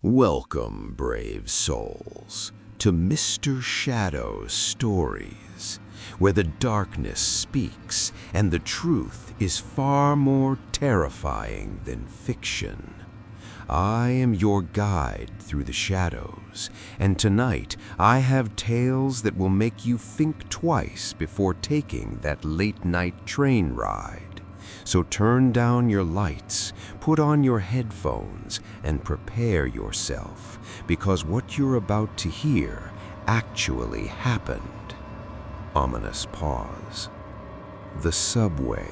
Welcome, brave souls, to Mr. Shadow's stories, where the darkness speaks and the truth is far more terrifying than fiction. I am your guide through the shadows, and tonight I have tales that will make you think twice before taking that late-night train ride. So turn down your lights, put on your headphones, and prepare yourself, because what you're about to hear actually happened. Ominous pause. The subway,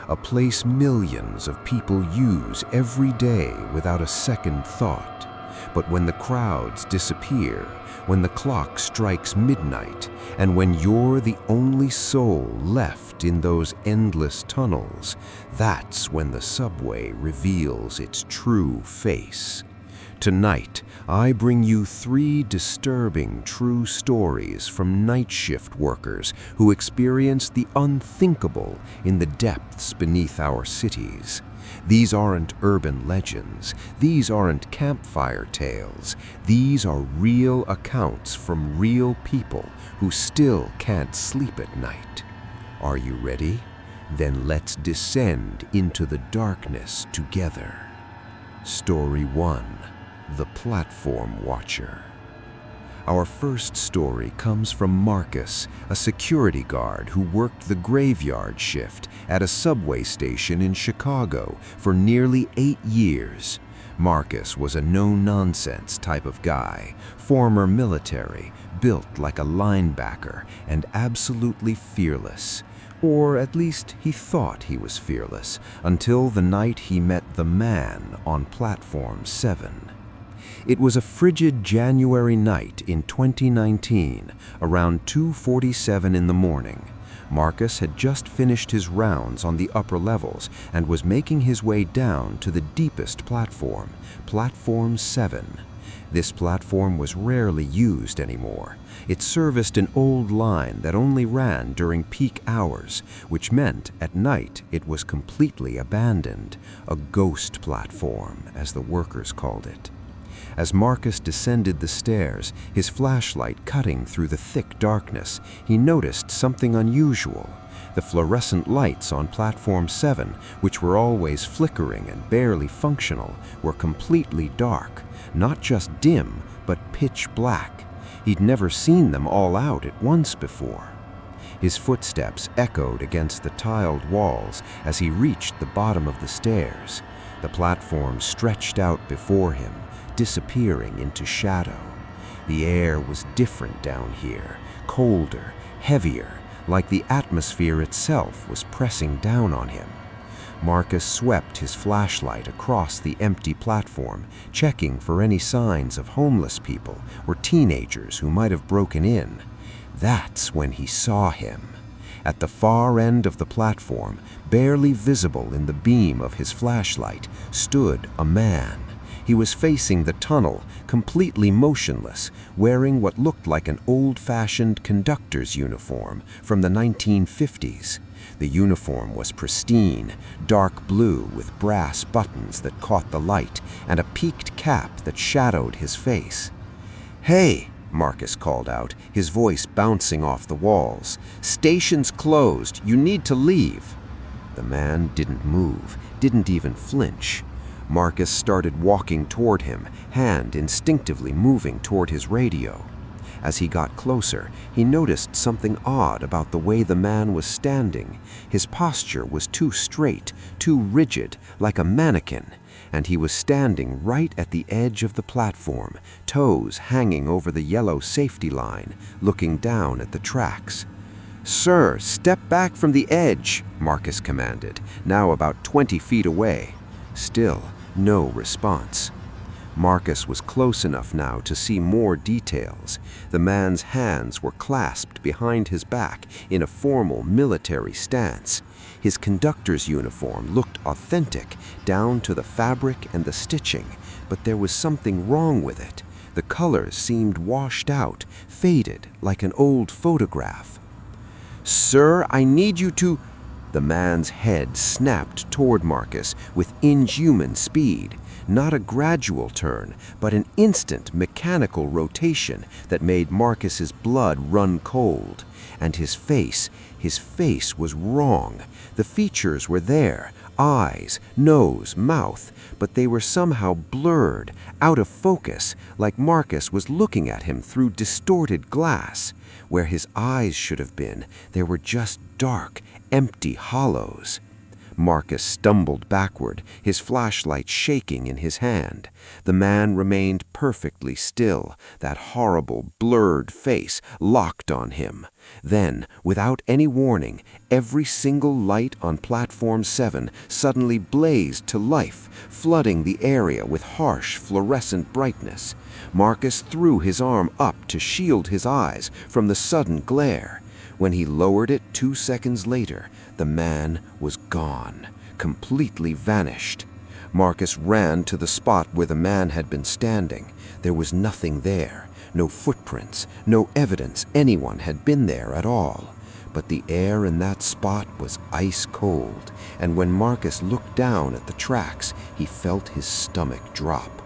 a place millions of people use every day without a second thought. But when the crowds disappear, when the clock strikes midnight, and when you're the only soul left in those endless tunnels, that's when the subway reveals its true face. Tonight, I bring you 3 disturbing true stories from night shift workers who experienced the unthinkable in the depths beneath our cities. These aren't urban legends. These aren't campfire tales. These are real accounts from real people who still can't sleep at night. Are you ready? Then let's descend into the darkness together. Story 1. The Platform Watcher. Our first story comes from Marcus, a security guard who worked the graveyard shift at a subway station in Chicago for nearly 8 years. Marcus was a no-nonsense type of guy, former military, built like a linebacker, and absolutely fearless. Or at least he thought he was fearless, until the night he met the man on Platform 7. It was a frigid January night in 2019, around 2:47 in the morning. Marcus had just finished his rounds on the upper levels and was making his way down to the deepest platform, Platform 7. This platform was rarely used anymore. It serviced an old line that only ran during peak hours, which meant at night it was completely abandoned, a ghost platform, as the workers called it. As Marcus descended the stairs, his flashlight cutting through the thick darkness, he noticed something unusual. The fluorescent lights on Platform 7, which were always flickering and barely functional, were completely dark, not just dim, but pitch black. He'd never seen them all out at once before. His footsteps echoed against the tiled walls as he reached the bottom of the stairs. The platform stretched out before him, disappearing into shadow. The air was different down here, colder, heavier, like the atmosphere itself was pressing down on him. Marcus swept his flashlight across the empty platform, checking for any signs of homeless people or teenagers who might have broken in. That's when he saw him. At the far end of the platform, barely visible in the beam of his flashlight, stood a man. He was facing the tunnel, completely motionless, wearing what looked like an old-fashioned conductor's uniform from the 1950s. The uniform was pristine, dark blue with brass buttons that caught the light, and a peaked cap that shadowed his face. "Hey!" Marcus called out, his voice bouncing off the walls. "Station's closed. You need to leave." The man didn't move, didn't even flinch. Marcus started walking toward him, hand instinctively moving toward his radio. As he got closer, he noticed something odd about the way the man was standing. His posture was too straight, too rigid, like a mannequin, and he was standing right at the edge of the platform, toes hanging over the yellow safety line, looking down at the tracks. "Sir, step back from the edge," Marcus commanded, now about 20 feet away. Still, no response. Marcus was close enough now to see more details. The man's hands were clasped behind his back in a formal military stance. His conductor's uniform looked authentic, down to the fabric and the stitching, but there was something wrong with it. The colors seemed washed out, faded, like an old photograph. "Sir, I need you to—" The man's head snapped toward Marcus with inhuman speed. Not a gradual turn, but an instant mechanical rotation that made Marcus's blood run cold. And his face was wrong. The features were there, eyes, nose, mouth, but they were somehow blurred, out of focus, like Marcus was looking at him through distorted glass. Where his eyes should have been, there were just dark, empty hollows. Marcus stumbled backward, his flashlight shaking in his hand. The man remained perfectly still, that horrible, blurred face locked on him. Then, without any warning, every single light on Platform 7 suddenly blazed to life, flooding the area with harsh, fluorescent brightness. Marcus threw his arm up to shield his eyes from the sudden glare. When he lowered it 2 seconds later, the man was gone, completely vanished. Marcus ran to the spot where the man had been standing. There was nothing there, no footprints, no evidence anyone had been there at all. But the air in that spot was ice cold, and when Marcus looked down at the tracks, he felt his stomach drop.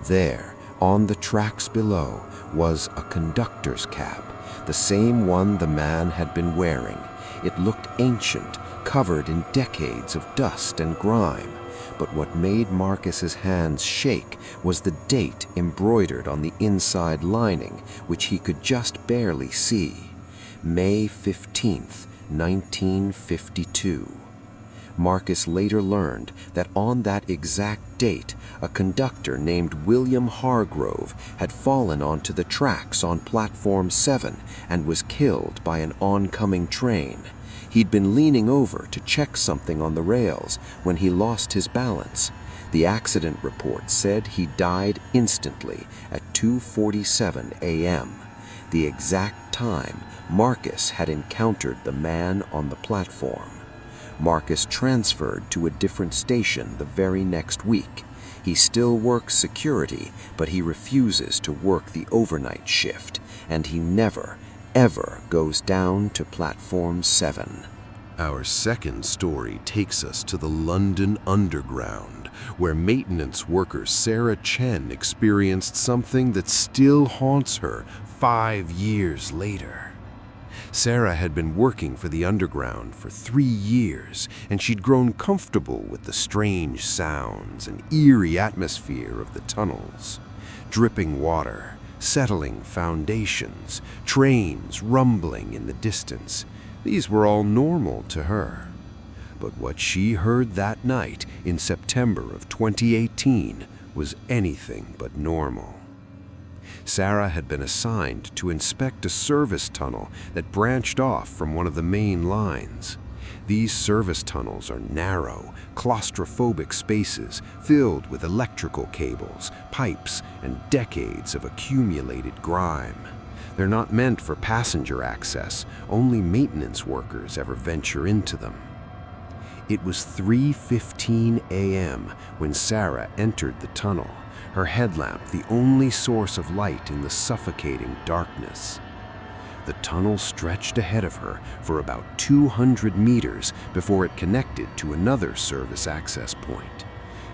There, on the tracks below, was a conductor's cap, the same one the man had been wearing. It looked ancient, covered in decades of dust and grime. But what made Marcus's hands shake was the date embroidered on the inside lining, which he could just barely see. May 15th, 1952. Marcus later learned that on that exact date, a conductor named William Hargrove had fallen onto the tracks on Platform 7 and was killed by an oncoming train. He'd been leaning over to check something on the rails when he lost his balance. The accident report said he died instantly at 2:47 a.m., the exact time Marcus had encountered the man on the platform. Marcus transferred to a different station the very next week. He still works security, but he refuses to work the overnight shift, and he never, ever goes down to Platform 7. Our second story takes us to the London Underground, where maintenance worker Sarah Chen experienced something that still haunts her 5 years later. Sarah had been working for the Underground for 3 years, and she'd grown comfortable with the strange sounds and eerie atmosphere of the tunnels. Dripping water, settling foundations, trains rumbling in the distance. These were all normal to her. But what she heard that night in September of 2018 was anything but normal. Sarah had been assigned to inspect a service tunnel that branched off from one of the main lines. These service tunnels are narrow, claustrophobic spaces filled with electrical cables, pipes, and decades of accumulated grime. They're not meant for passenger access. Only maintenance workers ever venture into them. It was 3:15 a.m. when Sarah entered the tunnel, her headlamp the only source of light in the suffocating darkness. The tunnel stretched ahead of her for about 200 meters before it connected to another service access point.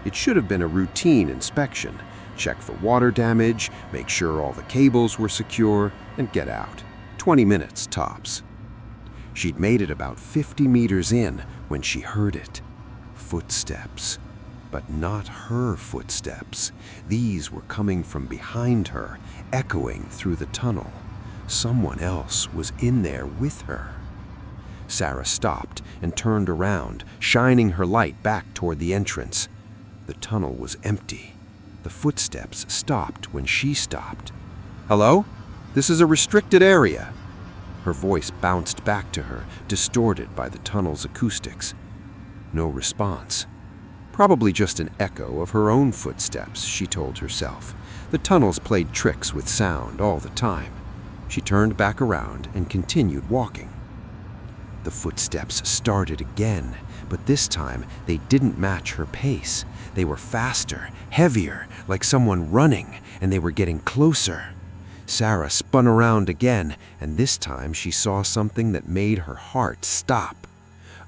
It should have been a routine inspection. Check for water damage, make sure all the cables were secure, and get out. 20 minutes tops. She'd made it about 50 meters in when she heard it. Footsteps. But not her footsteps. These were coming from behind her, echoing through the tunnel. Someone else was in there with her. Sarah stopped and turned around, shining her light back toward the entrance. The tunnel was empty. The footsteps stopped when she stopped. "Hello? This is a restricted area." Her voice bounced back to her, distorted by the tunnel's acoustics. No response. Probably just an echo of her own footsteps, she told herself. The tunnels played tricks with sound all the time. She turned back around and continued walking. The footsteps started again, but this time they didn't match her pace. They were faster, heavier, like someone running, and they were getting closer. Sarah spun around again, and this time she saw something that made her heart stop.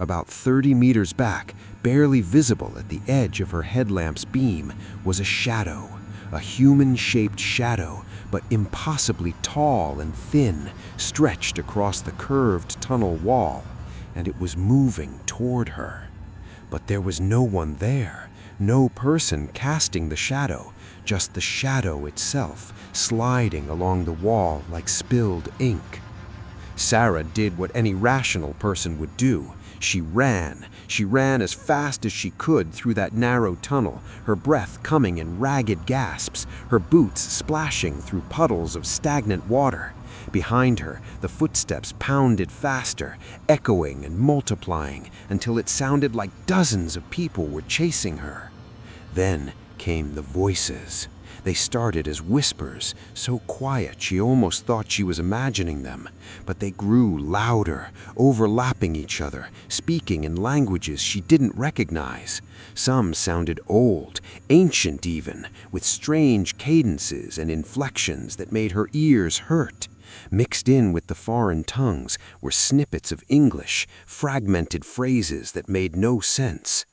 About 30 meters back, barely visible at the edge of her headlamp's beam, was a shadow, a human-shaped shadow, but impossibly tall and thin, stretched across the curved tunnel wall, and it was moving toward her. But there was no one there, no person casting the shadow, just the shadow itself, sliding along the wall like spilled ink. Sarah did what any rational person would do. She ran as fast as she could through that narrow tunnel, her breath coming in ragged gasps, her boots splashing through puddles of stagnant water. Behind her, the footsteps pounded faster, echoing and multiplying until it sounded like dozens of people were chasing her. Then came the voices. They started as whispers, so quiet she almost thought she was imagining them, but they grew louder, overlapping each other, speaking in languages she didn't recognize. Some sounded old, ancient even, with strange cadences and inflections that made her ears hurt. Mixed in with the foreign tongues were snippets of English, fragmented phrases that made no sense.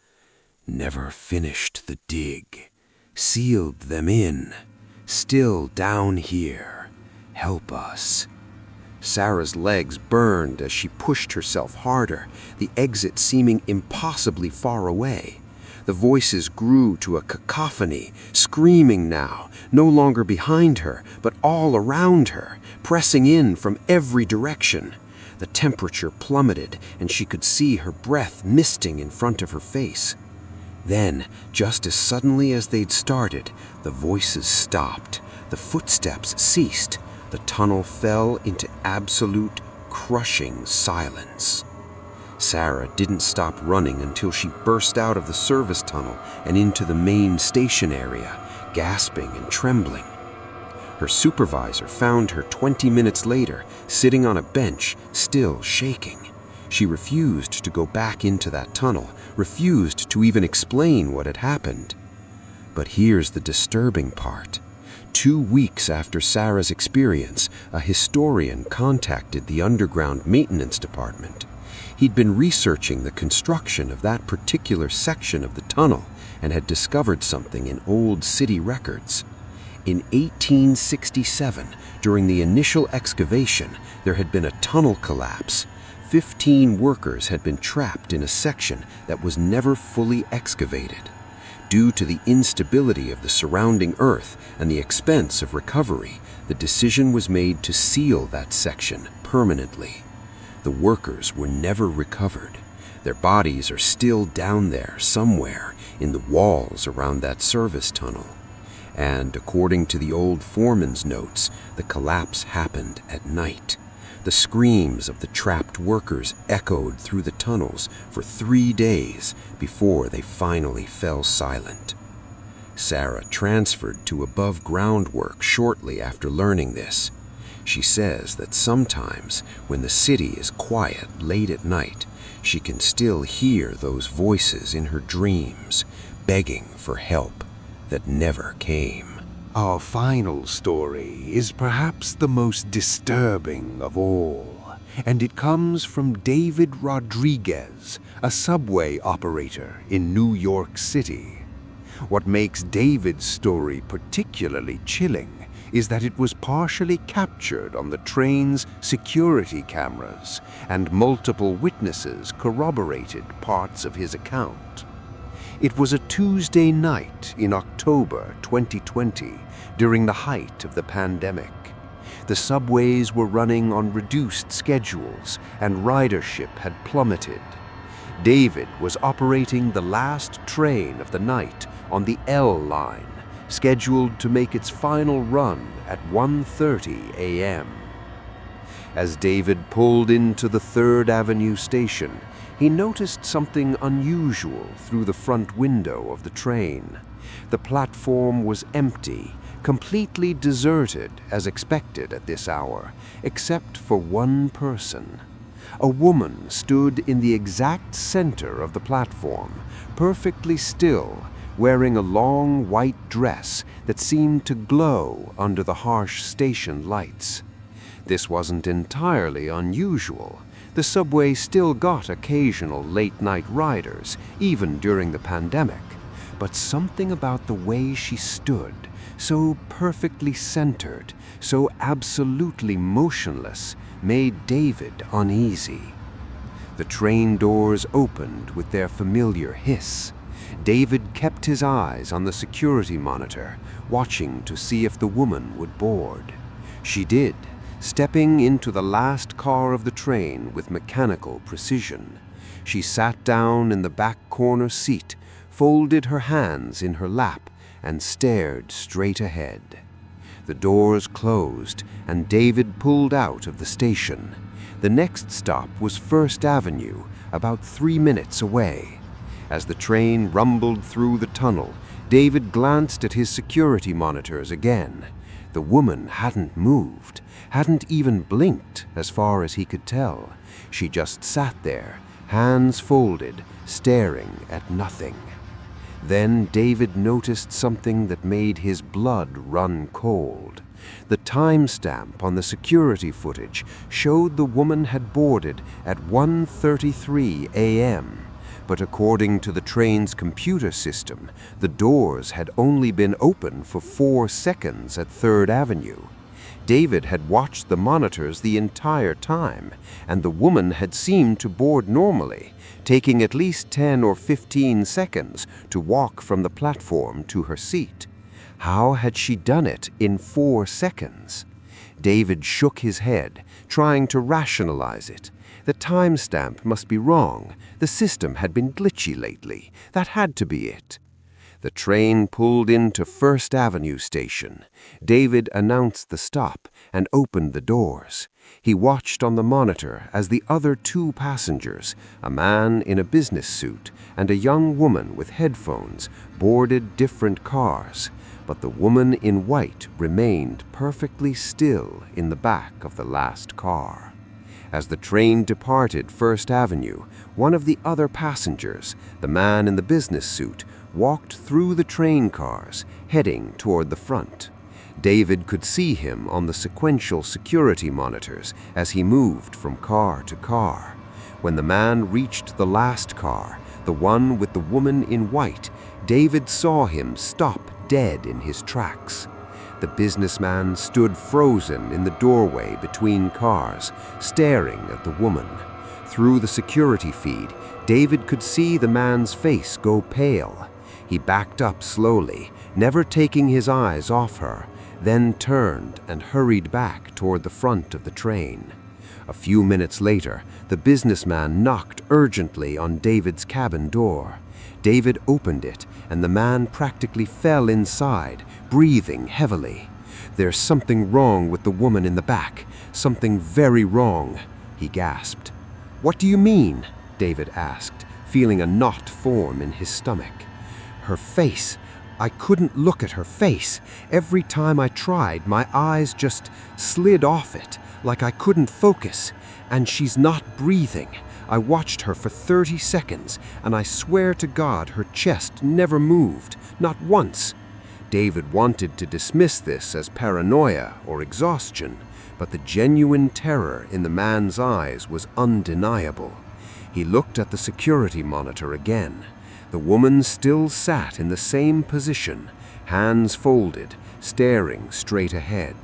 Never finished the dig. Sealed them in. Still down here. Help us. Sarah's legs burned as she pushed herself harder, the exit seeming impossibly far away. The voices grew to a cacophony, screaming now, no longer behind her, but all around her, pressing in from every direction. The temperature plummeted, and she could see her breath misting in front of her face. Then, just as suddenly as they'd started, the voices stopped, the footsteps ceased, the tunnel fell into absolute, crushing silence. Sarah didn't stop running until she burst out of the service tunnel and into the main station area, gasping and trembling. Her supervisor found her 20 minutes later, sitting on a bench, still shaking. She refused to go back into that tunnel, refused to even explain what had happened. But here's the disturbing part. 2 weeks after Sarah's experience, a historian contacted the underground maintenance department. He'd been researching the construction of that particular section of the tunnel and had discovered something in old city records. In 1867, during the initial excavation, there had been a tunnel collapse. 15 workers had been trapped in a section that was never fully excavated. Due to the instability of the surrounding earth and the expense of recovery, the decision was made to seal that section permanently. The workers were never recovered. Their bodies are still down there somewhere in the walls around that service tunnel. And according to the old foreman's notes, the collapse happened at night. The screams of the trapped workers echoed through the tunnels for 3 days before they finally fell silent. Sarah transferred to above-ground work shortly after learning this. She says that sometimes, when the city is quiet late at night, she can still hear those voices in her dreams, begging for help that never came. Our final story is perhaps the most disturbing of all, and it comes from David Rodriguez, a subway operator in New York City. What makes David's story particularly chilling is that it was partially captured on the train's security cameras, and multiple witnesses corroborated parts of his account. It was a Tuesday night in October 2020, during the height of the pandemic. The subways were running on reduced schedules, and ridership had plummeted. David was operating the last train of the night on the L line, scheduled to make its final run at 1:30 a.m. As David pulled into the 3rd Avenue station, he noticed something unusual through the front window of the train. The platform was empty, completely deserted as expected at this hour, except for one person. A woman stood in the exact center of the platform, perfectly still, wearing a long white dress that seemed to glow under the harsh station lights. This wasn't entirely unusual. The subway still got occasional late-night riders, even during the pandemic. But something about the way she stood, so perfectly centered, so absolutely motionless, made David uneasy. The train doors opened with their familiar hiss. David kept his eyes on the security monitor, watching to see if the woman would board. She did, stepping into the last car of the train with mechanical precision. She sat down in the back corner seat, folded her hands in her lap, and stared straight ahead. The doors closed, and David pulled out of the station. The next stop was First Avenue, about 3 minutes away. As the train rumbled through the tunnel, David glanced at his security monitors again. The woman hadn't moved, hadn't even blinked as far as he could tell. She just sat there, hands folded, staring at nothing. Then David noticed something that made his blood run cold. The timestamp on the security footage showed the woman had boarded at 1:33 a.m., but according to the train's computer system, the doors had only been open for 4 seconds at 3rd Avenue. David had watched the monitors the entire time, and the woman had seemed to board normally, taking at least 10 or 15 seconds to walk from the platform to her seat. How had she done it in 4 seconds? David shook his head, trying to rationalize it. The timestamp must be wrong. The system had been glitchy lately. That had to be it. The train pulled into First Avenue station. David announced the stop and opened the doors. He watched on the monitor as the other 2 passengers, a man in a business suit and a young woman with headphones, boarded different cars. But the woman in white remained perfectly still in the back of the last car. As the train departed First Avenue, one of the other passengers, the man in the business suit, walked through the train cars, heading toward the front. David could see him on the sequential security monitors as he moved from car to car. When the man reached the last car, the one with the woman in white, David saw him stop dead in his tracks. The businessman stood frozen in the doorway between cars, staring at the woman. Through the security feed, David could see the man's face go pale. He backed up slowly, never taking his eyes off her, then turned and hurried back toward the front of the train. A few minutes later, the businessman knocked urgently on David's cabin door. David opened it, and the man practically fell inside, breathing heavily. "There's something wrong with the woman in the back. Something very wrong," he gasped. "What do you mean?" David asked, feeling a knot form in his stomach. "Her face. I couldn't look at her face. Every time I tried, my eyes just slid off it, like I couldn't focus. And she's not breathing. I watched her for 30 seconds, and I swear to God her chest never moved, not once." David wanted to dismiss this as paranoia or exhaustion, but the genuine terror in the man's eyes was undeniable. He looked at the security monitor again. The woman still sat in the same position, hands folded, staring straight ahead.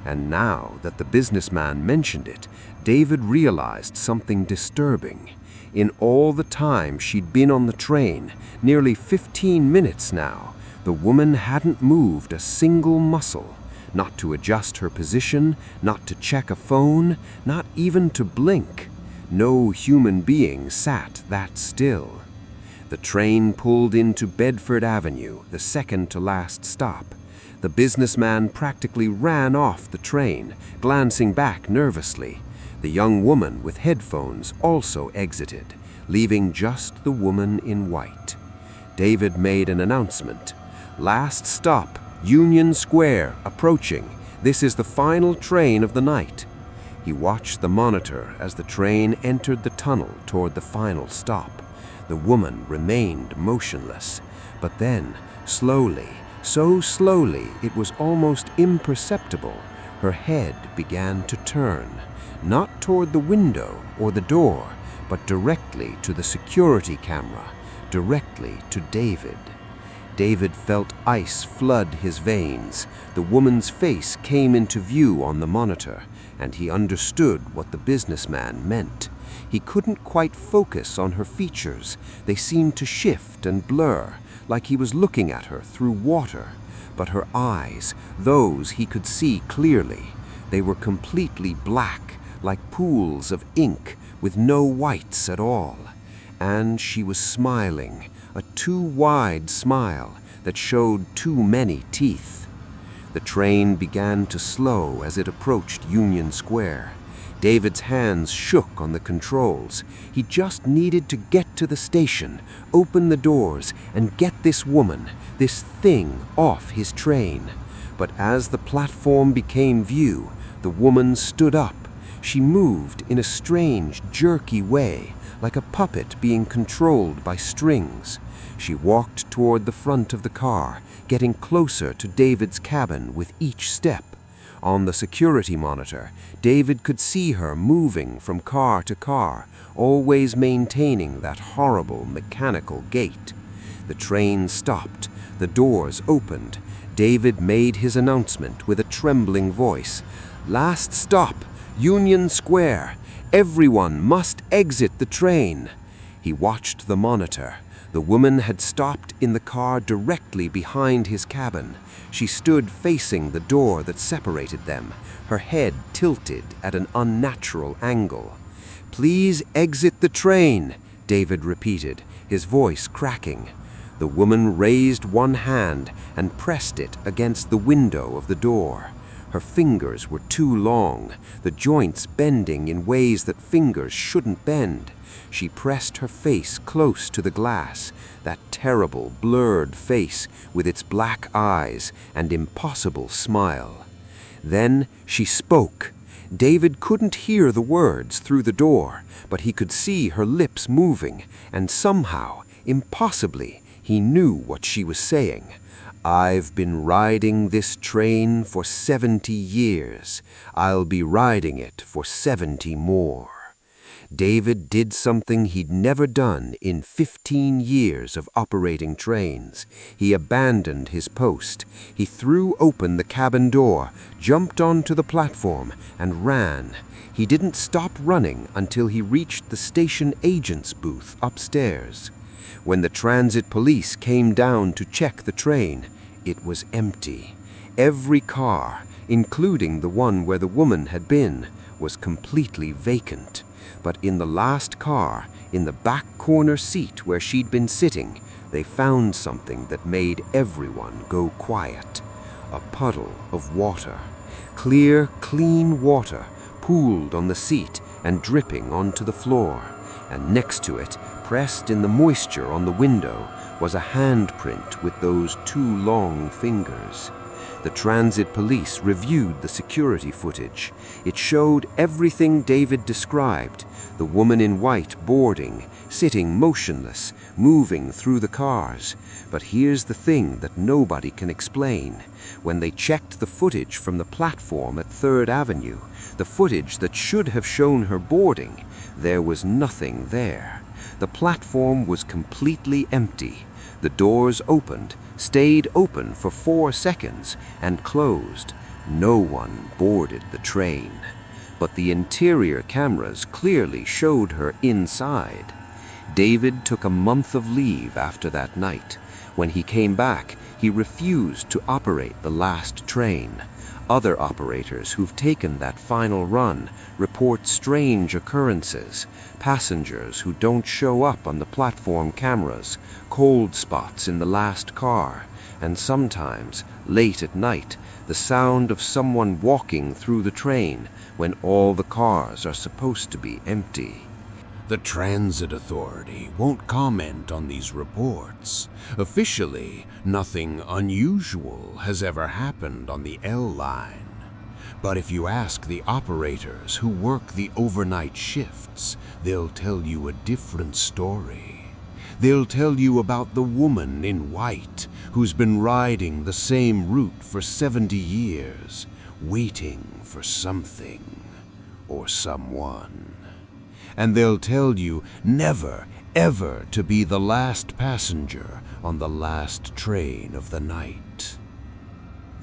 And now that the businessman mentioned it, David realized something disturbing. In all the time she'd been on the train, nearly 15 minutes now, the woman hadn't moved a single muscle, not to adjust her position, not to check a phone, not even to blink. No human being sat that still. The train pulled into Bedford Avenue, the second to last stop. The businessman practically ran off the train, glancing back nervously. The young woman with headphones also exited, leaving just the woman in white. David made an announcement. "Last stop, Union Square, approaching. This is the final train of the night." He watched the monitor as the train entered the tunnel toward the final stop. The woman remained motionless, but then, slowly, so slowly it was almost imperceptible, Her head began to turn, not toward the window or the door, but directly to the security camera, directly to David. David felt ice flood his veins. The woman's face came into view on the monitor, and he understood what the businessman meant. He couldn't quite focus on her features. They seemed to shift and blur, like he was looking at her through water. But her eyes, those he could see clearly, they were completely black, like pools of ink with no whites at all. And she was smiling, a too wide smile that showed too many teeth. The train began to slow as it approached Union Square. David's hands shook on the controls. He just needed to get to the station, open the doors, and get this woman, this thing, off his train. But as the platform became view, the woman stood up. She moved in a strange, jerky way, like a puppet being controlled by strings. She walked toward the front of the car, getting closer to David's cabin with each step. On the security monitor, David could see her moving from car to car, always maintaining that horrible mechanical gait. The train stopped. The doors opened. David made his announcement with a trembling voice. "Last stop, Union Square. Everyone must exit the train." He watched the monitor. The woman had stopped in the car directly behind his cabin. She stood facing the door that separated them, her head tilted at an unnatural angle. "Please exit the train," David repeated, his voice cracking. The woman raised one hand and pressed it against the window of the door. Her fingers were too long, the joints bending in ways that fingers shouldn't bend. She pressed her face close to the glass, that terrible, blurred face with its black eyes and impossible smile. Then she spoke. David couldn't hear the words through the door, but he could see her lips moving, and somehow, impossibly, he knew what she was saying. "I've been riding this train for 70 years. I'll be riding it for 70 more. David did something he'd never done in 15 years of operating trains. He abandoned his post. He threw open the cabin door, jumped onto the platform, and ran. He didn't stop running until he reached the station agent's booth upstairs. When the transit police came down to check the train, it was empty. Every car, including the one where the woman had been, was completely vacant. But in the last car, in the back corner seat where she'd been sitting, they found something that made everyone go quiet. A puddle of water. Clear, clean water, pooled on the seat and dripping onto the floor. And next to it, pressed in the moisture on the window, was a handprint with those two long fingers. The transit police reviewed the security footage. It showed everything David described. The woman in white boarding, sitting motionless, moving through the cars. But here's the thing that nobody can explain. When they checked the footage from the platform at 3rd Avenue, the footage that should have shown her boarding, there was nothing there. The platform was completely empty. The doors opened, stayed open for 4 seconds, and closed. No one boarded the train. But the interior cameras clearly showed her inside. David took a month of leave after that night. When he came back, he refused to operate the last train. Other operators who've taken that final run report strange occurrences. Passengers who don't show up on the platform cameras, cold spots in the last car, and sometimes, late at night, the sound of someone walking through the train when all the cars are supposed to be empty. The Transit Authority won't comment on these reports. Officially, nothing unusual has ever happened on the L line. But if you ask the operators who work the overnight shifts, they'll tell you a different story. They'll tell you about the woman in white who's been riding the same route for 70 years, waiting for something or someone. And they'll tell you never, ever to be the last passenger on the last train of the night.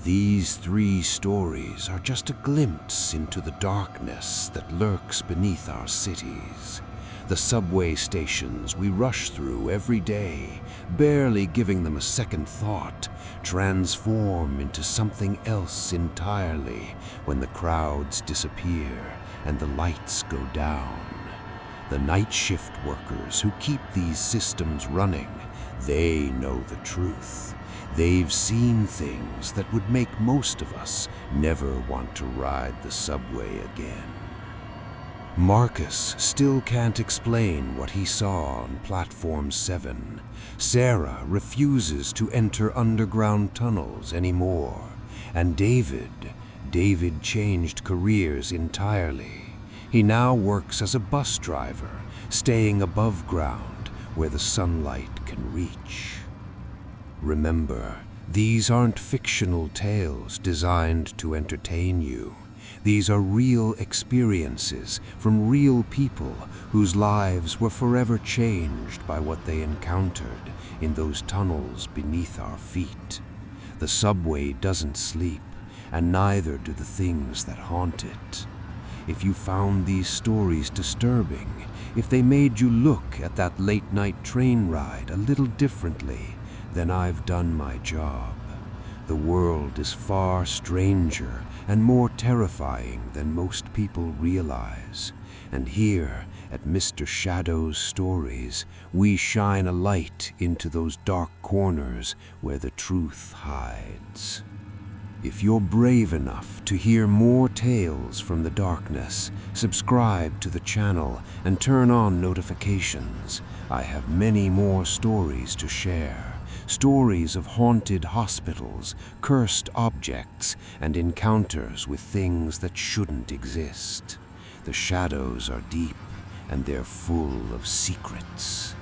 These 3 stories are just a glimpse into the darkness that lurks beneath our cities. The subway stations we rush through every day, barely giving them a second thought, transform into something else entirely when the crowds disappear and the lights go down. The night shift workers who keep these systems running, they know the truth. They've seen things that would make most of us never want to ride the subway again. Marcus still can't explain what he saw on Platform 7. Sarah refuses to enter underground tunnels anymore. And David changed careers entirely. He now works as a bus driver, staying above ground where the sunlight can reach. Remember, these aren't fictional tales designed to entertain you. These are real experiences from real people whose lives were forever changed by what they encountered in those tunnels beneath our feet. The subway doesn't sleep, and neither do the things that haunt it. If you found these stories disturbing, if they made you look at that late-night train ride a little differently, then I've done my job. The world is far stranger and more terrifying than most people realize. And here at Mr. Shadow's Stories, we shine a light into those dark corners where the truth hides. If you're brave enough to hear more tales from the darkness, subscribe to the channel and turn on notifications. I have many more stories to share. Stories of haunted hospitals, cursed objects, and encounters with things that shouldn't exist. The shadows are deep, and they're full of secrets.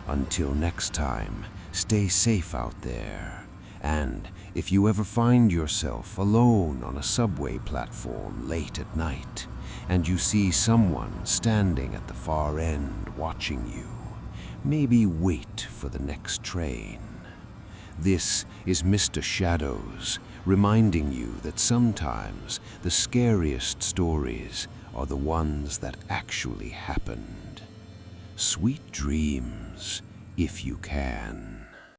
Until next time, stay safe out there. And if you ever find yourself alone on a subway platform late at night, and you see someone standing at the far end watching you, maybe wait for the next train. This is Mr. Shadows, reminding you that sometimes the scariest stories are the ones that actually happened. Sweet dreams, if you can.